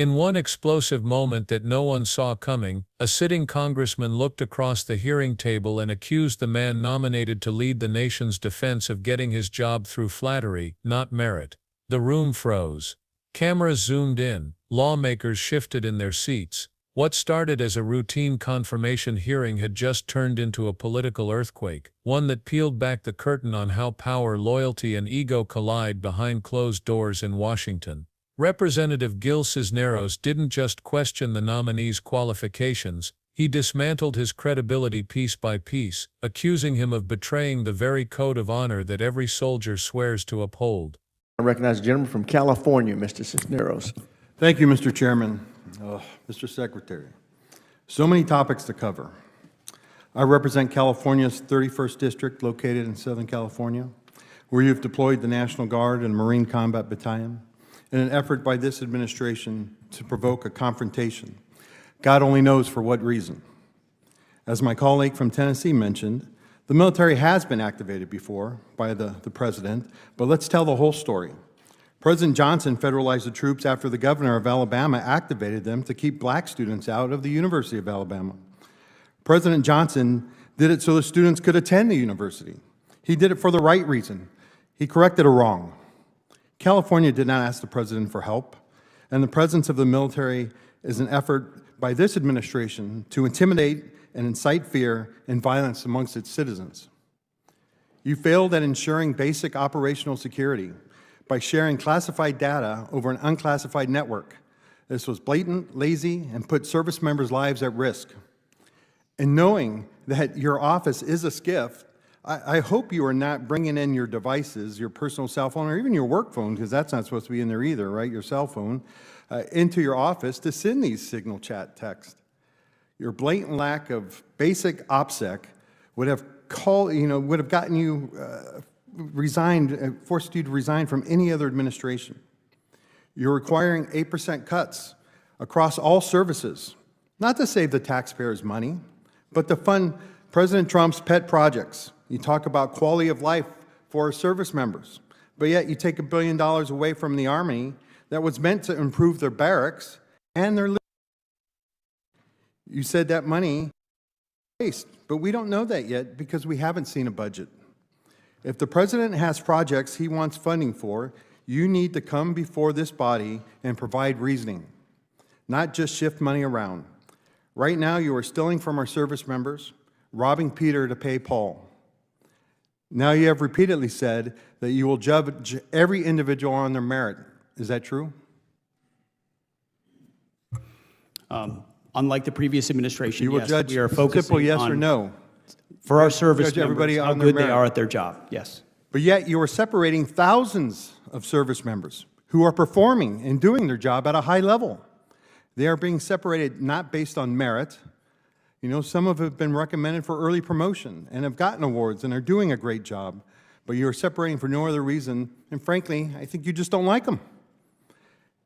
In one explosive moment that no one saw coming, a sitting congressman looked across the hearing table and accused the man nominated to lead the nation's defense of getting his job through flattery, not merit. The room froze. Cameras zoomed in, lawmakers shifted in their seats. What started as a routine confirmation hearing had just turned into a political earthquake, one that peeled back the curtain on how power, loyalty, and ego collide behind closed doors in Washington. Representative Gil Cisneros didn't just question the nominee's qualifications, he dismantled his credibility piece by piece, accusing him of betraying the very code of honor that every soldier swears to uphold. I recognize the gentleman from California, Mr. Cisneros. Thank you, Mr. Chairman. Mr. Secretary, so many topics to cover. I represent California's 31st District, located in Southern California, where you've deployed the National Guard and Marine Combat Battalion in an effort by this administration to provoke a confrontation. God only knows for what reason. As my colleague from Tennessee mentioned, the military has been activated before by the president, but let's tell the whole story. President Johnson federalized the troops after the governor of Alabama activated them to keep black students out of the University of Alabama. President Johnson did it so the students could attend the university. He did it for the right reason. He corrected a wrong. California did not ask the president for help, and the presence of the military is an effort by this administration to intimidate and incite fear and violence amongst its citizens. You failed at ensuring basic operational security by sharing classified data over an unclassified network. This was blatant, lazy, and put service members' lives at risk. And knowing that your office is a SCIF, I hope you are not bringing in your devices, your personal cell phone, or even your work phone, because that's not supposed to be in there either, right, your cell phone, into your office to send these signal chat texts. Your blatant lack of basic OPSEC would have gotten you forced you to resign from any other administration. You're requiring 8% cuts across all services, not to save the taxpayers money, but to fund President Trump's pet projects. You talk about quality of life for our service members, but yet you take $1 billion away from the Army that was meant to improve their barracks and their living. You said that money waste, but we don't know that yet because we haven't seen a budget. If the president has projects he wants funding for, you need to come before this body and provide reasoning, not just shift money around. Right now, you are stealing from our service members, robbing Peter to pay Paul. Now you have repeatedly said that you will judge every individual on their merit. Is that true? Unlike the previous administration, you will yes, judge we are focusing simple yes on, or no. For our service Judge members, everybody how on their good they merit. are at their job, yes. But yet you are separating thousands of service members who are performing and doing their job at a high level. They are being separated not based on merit. You know, some of them have been recommended for early promotion and have gotten awards and are doing a great job, but you are separating for no other reason, and frankly, I think you just don't like them.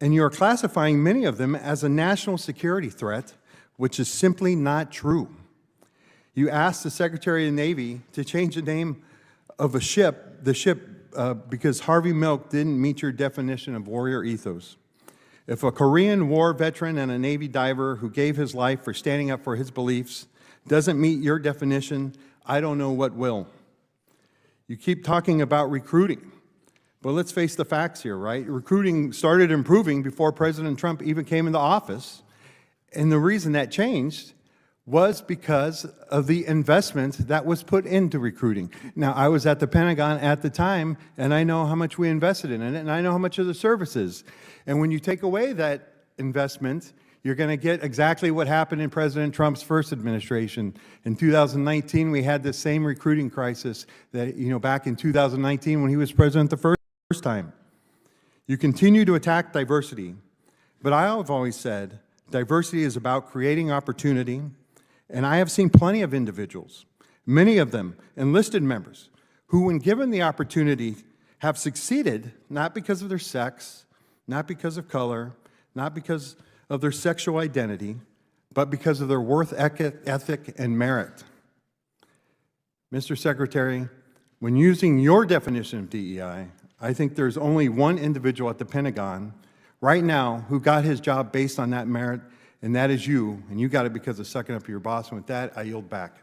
And you are classifying many of them as a national security threat, which is simply not true. You asked the Secretary of the Navy to change the name of the ship, because Harvey Milk didn't meet your definition of warrior ethos. If a Korean War veteran and a Navy diver who gave his life for standing up for his beliefs doesn't meet your definition, I don't know what will. You keep talking about recruiting, but let's face the facts here, right? Recruiting started improving before President Trump even came into office, and the reason that changed was because of the investment that was put into recruiting. Now, I was at the Pentagon at the time, and I know how much we invested in it, and I know how much of the services. And when you take away that investment, you're going to get exactly what happened in President Trump's first administration. In 2019, we had this same recruiting crisis that, back in 2019 when he was president the first time. You continue to attack diversity, but I have always said diversity is about creating opportunity. And I have seen plenty of individuals, many of them enlisted members, who when given the opportunity have succeeded, not because of their sex, not because of color, not because of their sexual identity, but because of their worth ethic and merit. Mr. Secretary, when using your definition of DEI, I think there's only one individual at the Pentagon right now who got his job based on that merit, and that is you, and you got it because of sucking up to your boss. And with that, I yield back.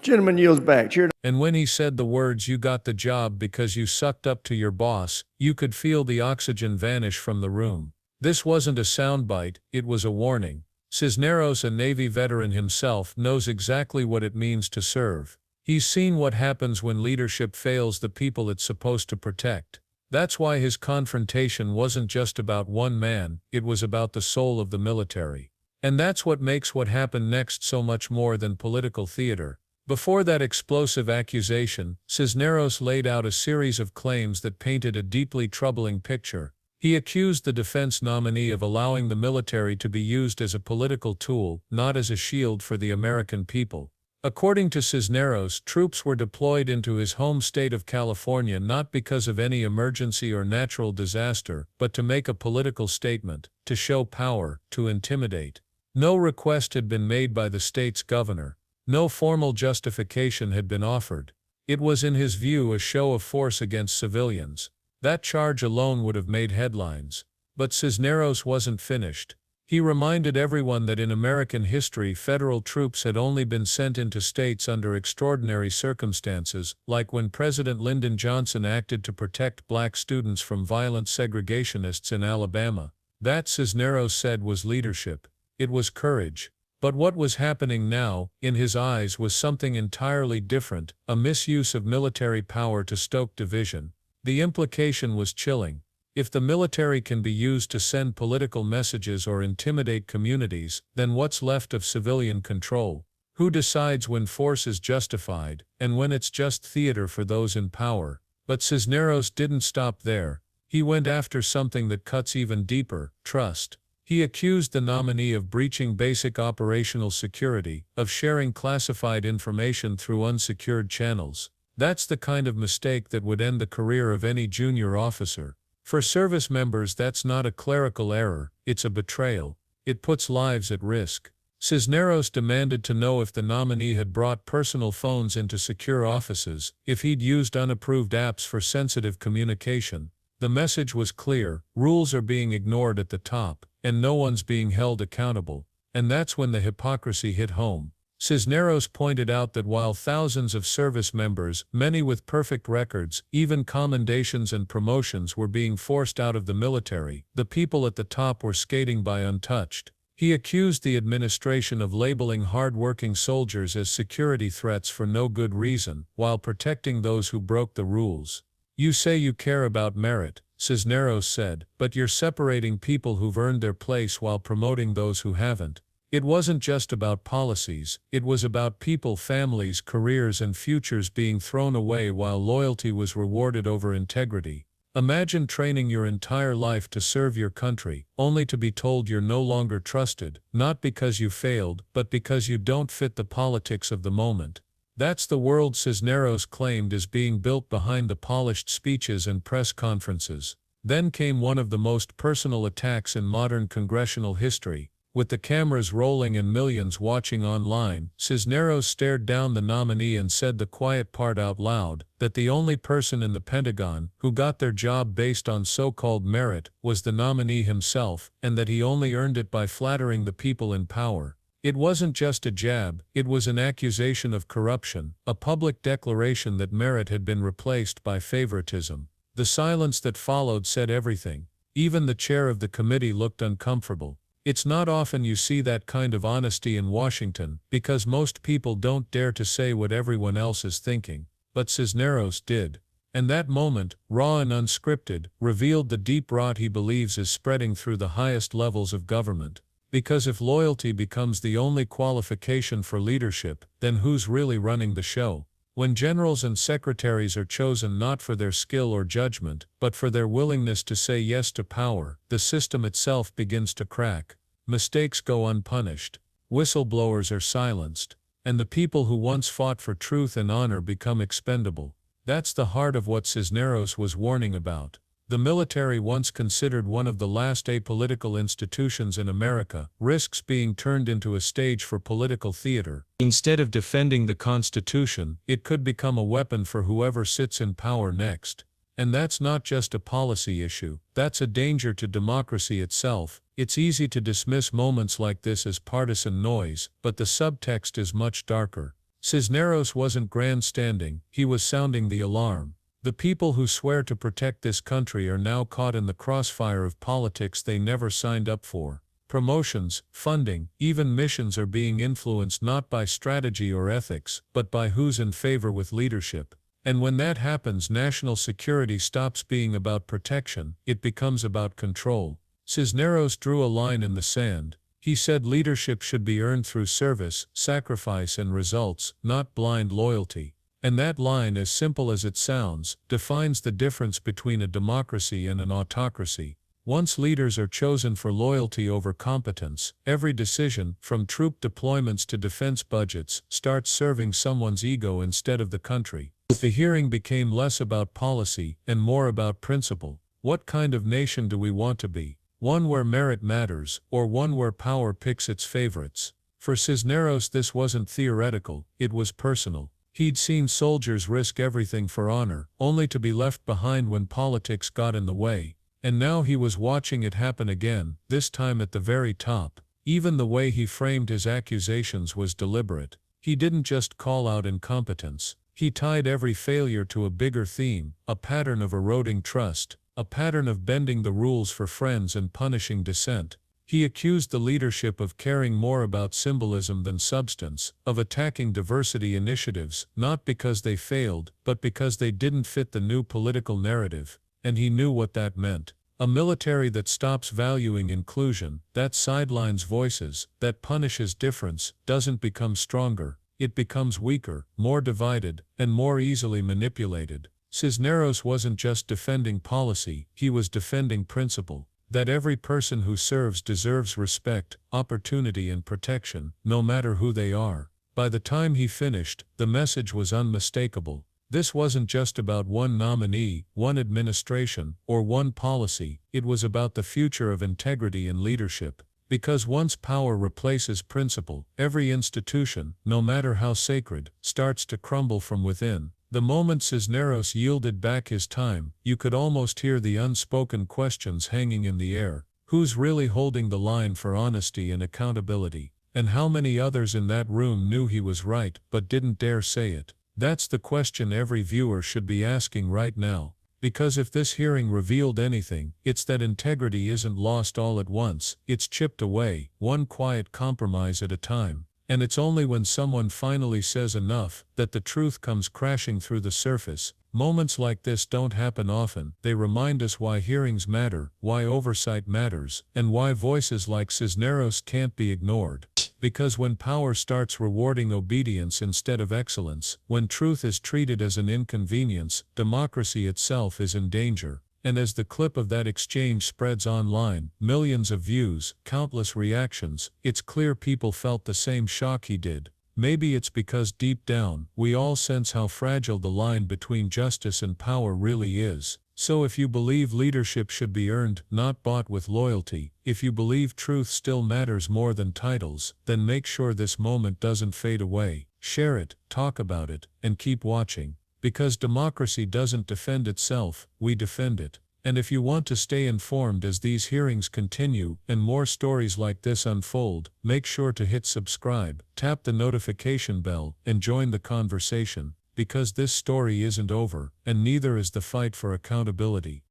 Gentleman yields back. Chair. And when he said the words, "You got the job because you sucked up to your boss," you could feel the oxygen vanish from the room. This wasn't a soundbite, it was a warning. Cisneros, a Navy veteran himself, knows exactly what it means to serve. He's seen what happens when leadership fails the people it's supposed to protect. That's why his confrontation wasn't just about one man, it was about the soul of the military. And that's what makes what happened next so much more than political theater. Before that explosive accusation, Cisneros laid out a series of claims that painted a deeply troubling picture. He accused the defense nominee of allowing the military to be used as a political tool, not as a shield for the American people. According to Cisneros, troops were deployed into his home state of California not because of any emergency or natural disaster, but to make a political statement, to show power, to intimidate. No request had been made by the state's governor. No formal justification had been offered. It was in his view a show of force against civilians. That charge alone would have made headlines. But Cisneros wasn't finished. He reminded everyone that in American history federal troops had only been sent into states under extraordinary circumstances, like when President Lyndon Johnson acted to protect black students from violent segregationists in Alabama. That, Cisneros said, was leadership. It was courage. But what was happening now, in his eyes, was something entirely different, a misuse of military power to stoke division. The implication was chilling. If the military can be used to send political messages or intimidate communities, then what's left of civilian control? Who decides when force is justified, and when it's just theater for those in power? But Cisneros didn't stop there. He went after something that cuts even deeper: trust. He accused the nominee of breaching basic operational security, of sharing classified information through unsecured channels. That's the kind of mistake that would end the career of any junior officer. For service members, that's not a clerical error, it's a betrayal. It puts lives at risk. Cisneros demanded to know if the nominee had brought personal phones into secure offices, if he'd used unapproved apps for sensitive communication. The message was clear: rules are being ignored at the top, and no one's being held accountable. And that's when the hypocrisy hit home. Cisneros pointed out that while thousands of service members, many with perfect records, even commendations and promotions, were being forced out of the military, the people at the top were skating by untouched. He accused the administration of labeling hard-working soldiers as security threats for no good reason, while protecting those who broke the rules. "You say you care about merit," Cisneros said, "but you're separating people who've earned their place while promoting those who haven't." It wasn't just about policies, it was about people, families, careers, and futures being thrown away while loyalty was rewarded over integrity. Imagine training your entire life to serve your country, only to be told you're no longer trusted, not because you failed, but because you don't fit the politics of the moment. That's the world Cisneros claimed is being built behind the polished speeches and press conferences. Then came one of the most personal attacks in modern congressional history. With the cameras rolling and millions watching online, Cisneros stared down the nominee and said the quiet part out loud, that the only person in the Pentagon who got their job based on so-called merit was the nominee himself, and that he only earned it by flattering the people in power. It wasn't just a jab, it was an accusation of corruption, a public declaration that merit had been replaced by favoritism. The silence that followed said everything. Even the chair of the committee looked uncomfortable. It's not often you see that kind of honesty in Washington, because most people don't dare to say what everyone else is thinking. But Cisneros did. And that moment, raw and unscripted, revealed the deep rot he believes is spreading through the highest levels of government. Because if loyalty becomes the only qualification for leadership, then who's really running the show? When generals and secretaries are chosen not for their skill or judgment, but for their willingness to say yes to power, the system itself begins to crack. Mistakes go unpunished. Whistleblowers are silenced. And the people who once fought for truth and honor become expendable. That's the heart of what Cisneros was warning about. The military, once considered one of the last apolitical institutions in America, risks being turned into a stage for political theater. Instead of defending the Constitution, it could become a weapon for whoever sits in power next. And that's not just a policy issue, that's a danger to democracy itself. It's easy to dismiss moments like this as partisan noise, but the subtext is much darker. Cisneros wasn't grandstanding, he was sounding the alarm. The people who swear to protect this country are now caught in the crossfire of politics they never signed up for. Promotions, funding, even missions are being influenced not by strategy or ethics, but by who's in favor with leadership. And when that happens, national security stops being about protection, it becomes about control. Cisneros drew a line in the sand. He said leadership should be earned through service, sacrifice and results, not blind loyalty. And that line, as simple as it sounds, defines the difference between a democracy and an autocracy. Once leaders are chosen for loyalty over competence, every decision, from troop deployments to defense budgets, starts serving someone's ego instead of the country. The hearing became less about policy and more about principle. What kind of nation do we want to be? One where merit matters, or one where power picks its favorites? For Cisneros, this wasn't theoretical, it was personal. He'd seen soldiers risk everything for honor, only to be left behind when politics got in the way. And now he was watching it happen again, this time at the very top. Even the way he framed his accusations was deliberate. He didn't just call out incompetence. He tied every failure to a bigger theme, a pattern of eroding trust, a pattern of bending the rules for friends and punishing dissent. He accused the leadership of caring more about symbolism than substance, of attacking diversity initiatives, not because they failed, but because they didn't fit the new political narrative. And he knew what that meant. A military that stops valuing inclusion, that sidelines voices, that punishes difference, doesn't become stronger. It becomes weaker, more divided, and more easily manipulated. Cisneros wasn't just defending policy, he was defending principle. That every person who serves deserves respect, opportunity and protection, no matter who they are. By the time he finished, the message was unmistakable. This wasn't just about one nominee, one administration, or one policy, it was about the future of integrity and leadership. Because once power replaces principle, every institution, no matter how sacred, starts to crumble from within. The moment Cisneros yielded back his time, you could almost hear the unspoken questions hanging in the air. Who's really holding the line for honesty and accountability? And how many others in that room knew he was right, but didn't dare say it? That's the question every viewer should be asking right now. Because if this hearing revealed anything, it's that integrity isn't lost all at once, it's chipped away, one quiet compromise at a time. And it's only when someone finally says enough, that the truth comes crashing through the surface. Moments like this don't happen often. They remind us why hearings matter, why oversight matters, and why voices like Cisneros can't be ignored. Because when power starts rewarding obedience instead of excellence, when truth is treated as an inconvenience, democracy itself is in danger. And as the clip of that exchange spreads online, millions of views, countless reactions, it's clear people felt the same shock he did. Maybe it's because deep down, we all sense how fragile the line between justice and power really is. So if you believe leadership should be earned, not bought with loyalty, if you believe truth still matters more than titles, then make sure this moment doesn't fade away. Share it, talk about it, and keep watching. Because democracy doesn't defend itself, we defend it. And if you want to stay informed as these hearings continue and more stories like this unfold, make sure to hit subscribe, tap the notification bell, and join the conversation. Because this story isn't over, and neither is the fight for accountability.